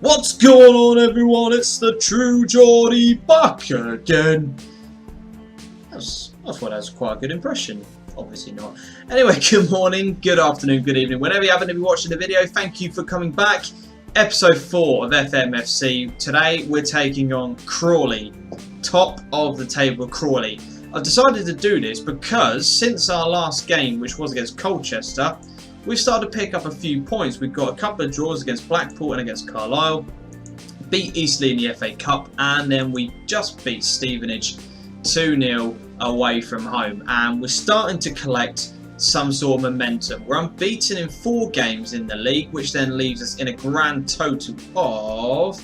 What's going on, everyone? It's the True Geordie back again. I thought that was quite a good impression. Obviously not. Anyway, good morning, good afternoon, good evening. Whenever you happen to be watching the video, thank you for coming back. Episode 4 of FMFC. Today we're taking on Crawley. Top of the table, Crawley. I've decided to do this because since our last game, which was against Colchester, we've started to pick up a few points. We've got a couple of draws against Blackpool and against Carlisle. Beat Eastleigh in the FA Cup, and then we just beat Stevenage 2-0 away from home. And we're starting to collect some sort of momentum. We're unbeaten in 4 games in the league, which then leaves us in a grand total of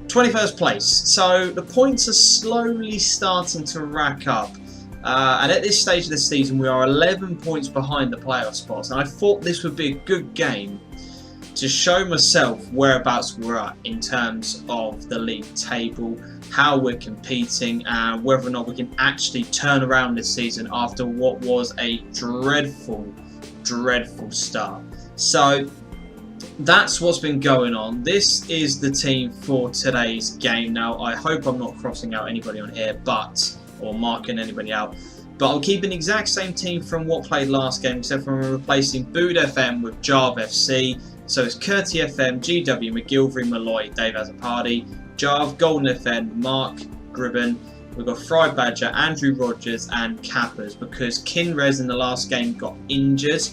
21st place. So the points are slowly starting to rack up. And at this stage of the season, we are 11 points behind the playoff spots. And I thought this would be a good game to show myself whereabouts we're at in terms of the league table, how we're competing, and whether or not we can actually turn around this season after what was a dreadful, dreadful start. So that's what's been going on. This is the team for today's game. Now, I hope I'm not crossing out anybody on here, or marking anybody out, but I'll keep an exact same team from what played last game, except for replacing Bood FM with Jarv FC. So it's Curti FM, GW, McGilvery, Malloy, Dave Azzopardi, Jarv, Golden FM, Mark, Gribben. We've got Fry Badger, Andrew Rogers, and Cappers, because Kinrez in the last game got injured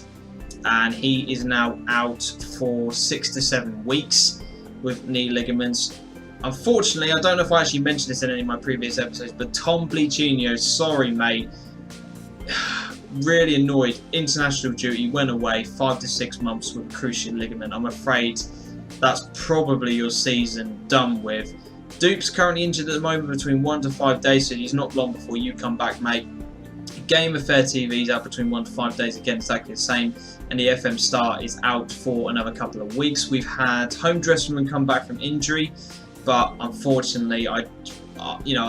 and he is now out for 6 to 7 weeks with knee ligaments. Unfortunately, I don't know if I actually mentioned this in any of my previous episodes, but Tom Bleachino, sorry mate, really annoyed. International duty, went away 5 to 6 months with a cruciate ligament. I'm afraid that's probably your season done with. Dupe's currently injured at the moment between 1 to 5 days, so he's not long before you come back, mate. Game of Fair TV's out between 1 to 5 days, again exactly the same, and the FM Star is out for another couple of weeks. We've had Home Dressman come back from injury, but unfortunately, our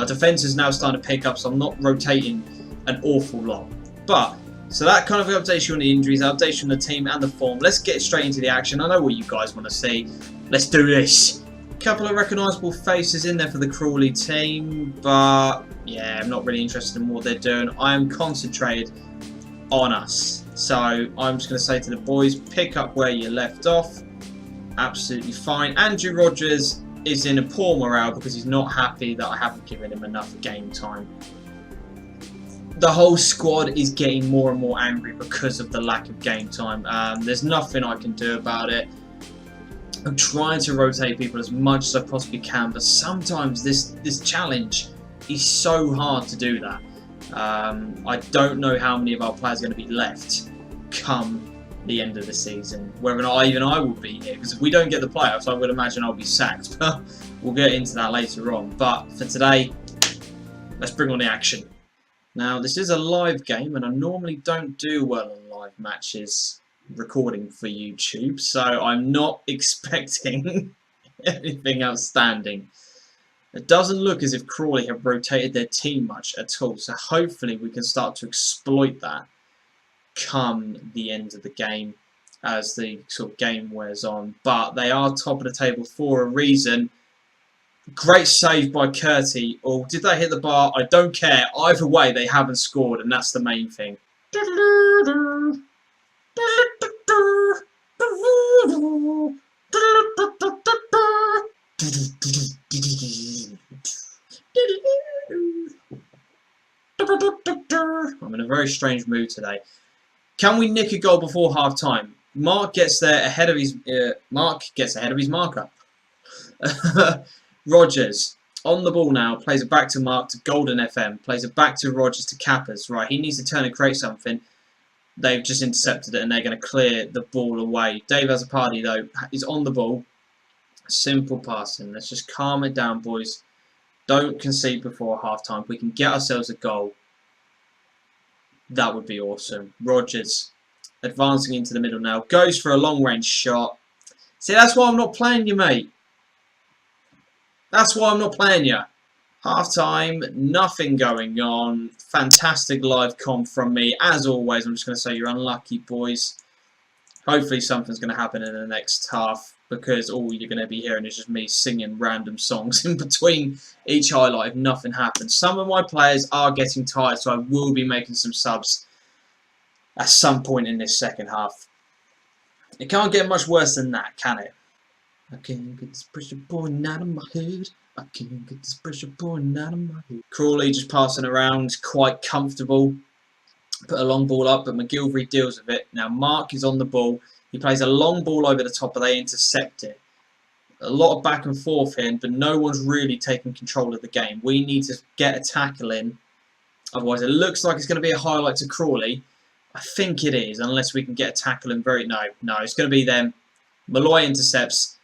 defence is now starting to pick up, so I'm not rotating an awful lot. But so that kind of updates you on the injuries, updates you on the team and the form. Let's get straight into the action. I know what you guys want to see. Let's do this. Couple of recognisable faces in there for the Crawley team, but yeah, I'm not really interested in what they're doing. I am concentrated on us. So I'm just going to say to the boys, pick up where you left off. Absolutely fine. Andrew Rogers is in a poor morale because he's not happy that I haven't given him enough game time. The whole squad is getting more and more angry because of the lack of game time. There's nothing I can do about it. I'm trying to rotate people as much as I possibly can, but sometimes this challenge is so hard to do that. I don't know how many of our players are going to be left come the end of the season, whether or not even I will be here, because if we don't get the playoffs, I would imagine I'll be sacked. But we'll get into that later on. But for today, let's bring on the action. Now, this is a live game, and I normally don't do well on live matches recording for YouTube, so I'm not expecting anything outstanding. It doesn't look as if Crawley have rotated their team much at all, so hopefully we can start to exploit that come the end of the game as the sort of game wears on. But they are top of the table for a reason. Great save by Curti. Or did they hit the bar? I don't care. Either way, they haven't scored, and that's the main thing. I'm in a very strange mood today. Can we nick a goal before half time? Mark gets there ahead of his marker. Rogers on the ball now, plays it back to Mark to Golden FM, plays it back to Rogers to Cappers. Right, he needs to turn and create something. They've just intercepted it and they're going to clear the ball away. Dave Azzopardi though is on the ball. Simple passing. Let's just calm it down, boys. Don't concede before half time. If we can get ourselves a goal, that would be awesome. Rogers advancing into the middle now. Goes for a long range shot. See, that's why I'm not playing you, mate. That's why I'm not playing you. Half time, nothing going on. Fantastic live comp from me. As always, I'm just going to say you're unlucky, boys. Hopefully something's going to happen in the next half. because all you're going to be hearing is just me singing random songs in between each highlight if nothing happens. Some of my players are getting tired, so I will be making some subs at some point in this second half. It can't get much worse than that, can it? I can't get this pressure pouring out of my head. I can't get this pressure pouring out of my head. Crawley just passing around, quite comfortable. Put a long ball up, but McGilvery deals with it. Now Mark is on the ball. He plays a long ball over the top, but they intercept it. A lot of back and forth here, but no one's really taking control of the game. We need to get a tackle in. Otherwise, it looks like it's going to be a highlight to Crawley. I think it is, unless we can get a tackle in very... No, it's going to be them. Malloy intercepts,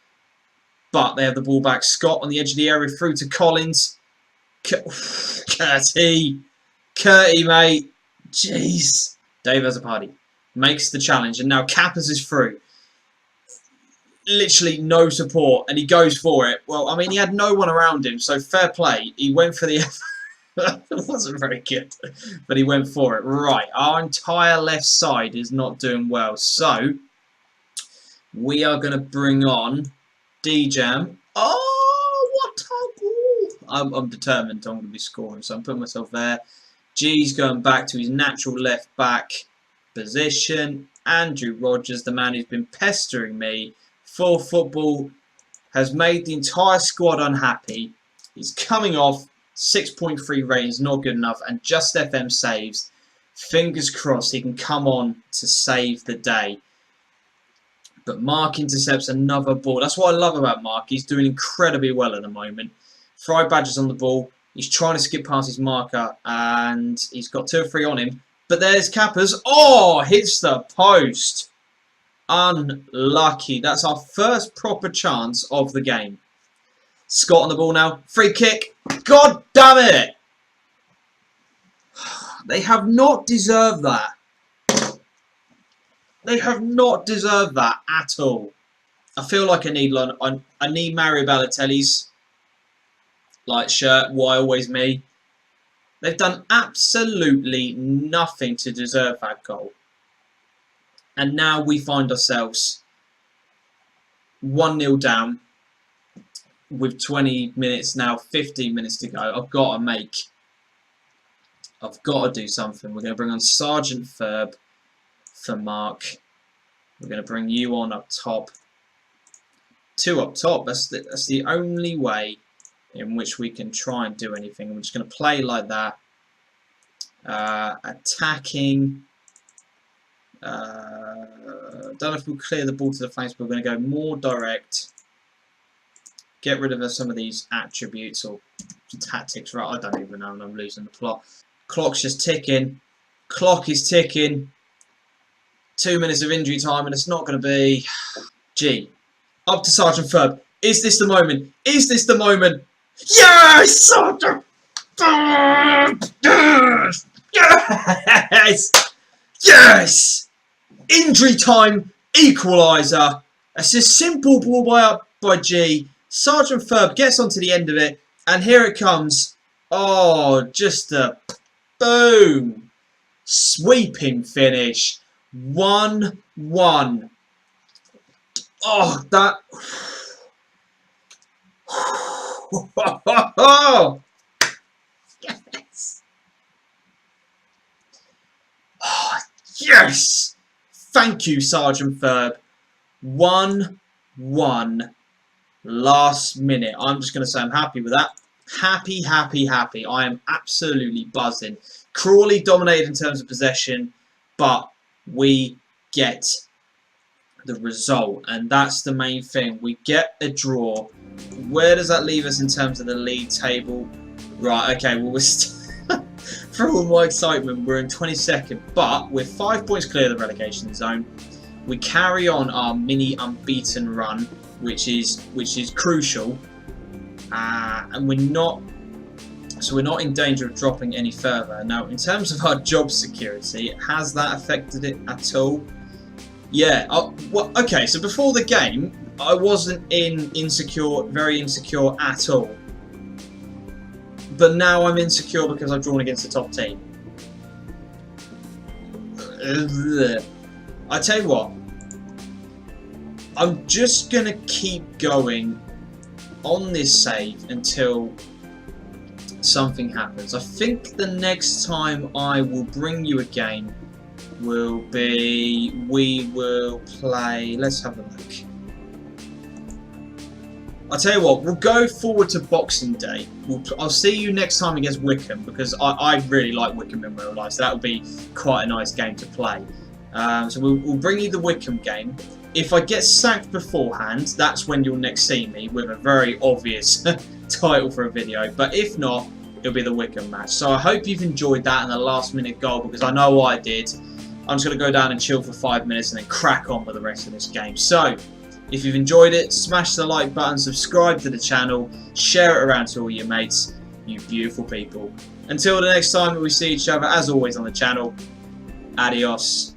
but they have the ball back. Scott on the edge of the area through to Collins. Curty, mate. Jeez. Dave has a party. Makes the challenge, and now Cappers is through. Literally no support, and he goes for it. Well, I mean, he had no one around him, so fair play. He went for the effort. It wasn't very good, but he went for it. Right, our entire left side is not doing well, so we are going to bring on D-Jam. Oh, what a goal! I'm determined I'm going to be scoring, so I'm putting myself there. G's going back to his natural left back position. Andrew Rogers, the man who's been pestering me for football, has made the entire squad unhappy. He's coming off 6.3 ratings, not good enough, and Just FM saves. Fingers crossed he can come on to save the day. But Mark intercepts another ball. That's what I love about Mark. He's doing incredibly well at the moment. Fry Badger's on the ball. He's trying to skip past his marker, and he's got 2 or 3 on him. But there's Cappers. Oh, hits the post. Unlucky. That's our first proper chance of the game. Scott on the ball now. Free kick. God damn it. They have not deserved that. They have not deserved that at all. I feel like I need Mario Balotelli's like shirt. Why always me? They've done absolutely nothing to deserve that goal. And now we find ourselves 1-0 down with 20 minutes now, 15 minutes to go. I've got to do something. We're going to bring on Sergeant Ferb for Mark. We're going to bring you on up top. 2 up top. That's the only way in which we can try and do anything. We're just going to play like that. Attacking. Don't know if we'll clear the ball to the flanks, but we're going to go more direct. Get rid of some of these attributes or tactics. Right, I don't even know, and I'm losing the plot. Clock's just ticking. Clock is ticking. 2 minutes of injury time, and it's not going to be... G. Up to Sergeant Ferb. Is this the moment? Is this the moment? Yes! Sergeant Ferb! Yes! Yes! Yes! Injury time equaliser. That's a simple ball by G. Sergeant Ferb gets onto the end of it, and here it comes. Oh, just a boom. Sweeping finish. 1-1. Oh, that... Yes! Oh, yes! Thank you, Sergeant Ferb. 1-1. Last minute. I'm just going to say I'm happy with that. Happy, happy, happy. I am absolutely buzzing. Crawley dominated in terms of possession, but we get the result, and that's the main thing. We get a draw. Where does that leave us in terms of the league table? Right, okay, well, we're for all my excitement, we're in 22nd, but we're 5 points clear of the relegation zone. We carry on our mini unbeaten run, which is crucial, and we're not in danger of dropping any further. Now, in terms of our job security, has that affected it at all? Yeah. Well, okay. So before the game, I wasn't very insecure at all. But now I'm insecure because I've drawn against the top team. I tell you what. I'm just going to keep going on this save until something happens. I think the next time I will bring you a game will be, we will play, let's have a look. I'll tell you what, we'll go forward to Boxing Day. I'll see you next time against Wickham, because I really like Wickham in real life, so that will be quite a nice game to play. So we'll bring you the Wickham game. If I get sacked beforehand, that's when you'll next see me with a very obvious title for a video. But if not, it'll be the Wickham match. So I hope you've enjoyed that and the last minute goal, because I know I did. I'm just going to go down and chill for 5 minutes and then crack on with the rest of this game. So, if you've enjoyed it, smash the like button, subscribe to the channel, share it around to all your mates, you beautiful people. Until the next time that we see each other, as always on the channel, adios.